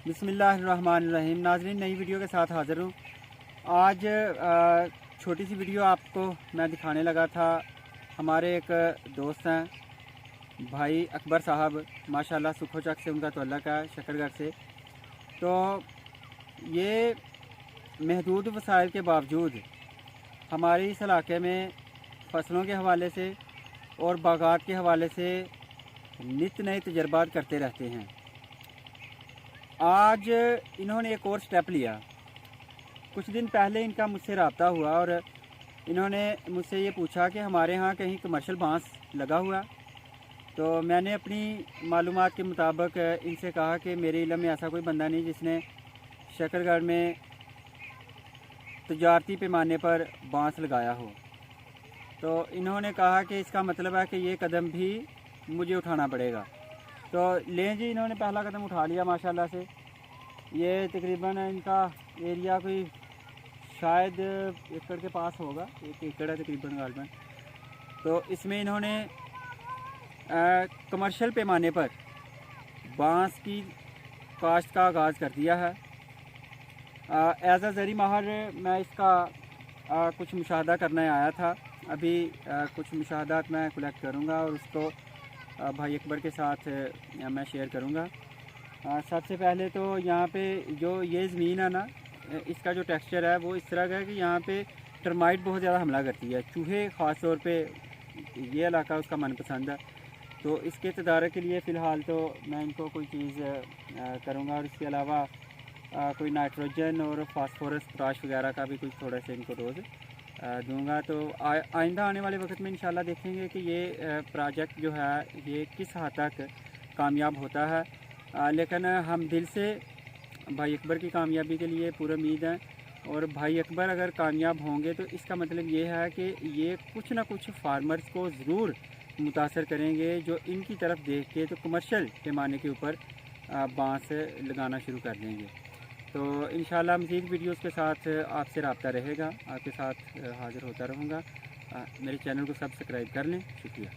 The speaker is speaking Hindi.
बिस्मिल्लाहिर्रहमानिर्रहीम। नाज़रीन, नई वीडियो के साथ हाज़िर हूँ। आज छोटी सी वीडियो आपको मैं दिखाने लगा था। हमारे एक दोस्त हैं भाई अकबर साहब, माशाल्लाह सुखोचक से उनका तल्लुक़ है, शकरगढ़ से। तो ये महदूद वसाइल के बावजूद हमारे इस इलाके में फ़सलों के हवाले से और बागात के हवाले से नित नए तजर्बात करते रहते हैं। आज इन्होंने एक और स्टेप लिया। कुछ दिन पहले इनका मुझसे रब्ता हुआ और इन्होंने मुझसे ये पूछा कि हमारे यहाँ कहीं कमर्शियल बांस लगा हुआ। तो मैंने अपनी मालूमात के मुताबिक इनसे कहा कि मेरे इल्म में ऐसा कोई बंदा नहीं जिसने शकरगढ़ में तजारती पैमाने पर बांस लगाया हो। तो इन्होंने कहा कि इसका मतलब है कि ये कदम भी मुझे उठाना पड़ेगा। तो लें जी, इन्होंने पहला कदम उठा लिया माशाल्लाह से। ये तकरीबन इनका एरिया कोई शायद एकड़ के पास होगा, 1 एकड़ है तकरीबन गालबन। तो इसमें इन्होंने कमर्शियल पैमाने पर बांस की काश्त का आगाज़ कर दिया है। एज़ अ ज़री माहर मैं इसका कुछ मुशाहदा करने आया था। अभी कुछ मुशाहदात मैं कलेक्ट करूँगा और उसको भाई अकबर के साथ मैं शेयर करूँगा। सबसे पहले तो यहाँ पे जो ये ज़मीन है ना, इसका जो टेक्सचर है वो इस तरह का है कि यहाँ पे टर्माइट बहुत ज़्यादा हमला करती है। चूहे ख़ास तौर पे ये इलाका उसका मनपसंद है। तो इसके तदारक के लिए फ़िलहाल तो मैं इनको कोई चीज़ करूँगा और इसके अलावा कोई नाइट्रोजन और फास्फोरस पोटाश वगैरह का भी कुछ थोड़ा सा इनको रोज़ दूंगा। तो आइंदा आने वाले वक्त में इंशाल्लाह देखेंगे कि ये प्रोजेक्ट जो है ये किस हद तक कामयाब होता है। लेकिन हम दिल से भाई अकबर की कामयाबी के लिए पूरी उम्मीद है। और भाई अकबर अगर कामयाब होंगे तो इसका मतलब ये है कि ये कुछ ना कुछ फार्मर्स को ज़रूर मुतासर करेंगे, जो इनकी तरफ देख के तो कमर्शियल पैमाने के ऊपर बांस लगाना शुरू कर देंगे। तो इंशाल्लाह मज़ीद वीडियोज़ के साथ आपसे रब्ता रहेगा, आपके साथ हाज़िर होता रहूँगा। मेरे चैनल को सब्सक्राइब कर लें। शुक्रिया।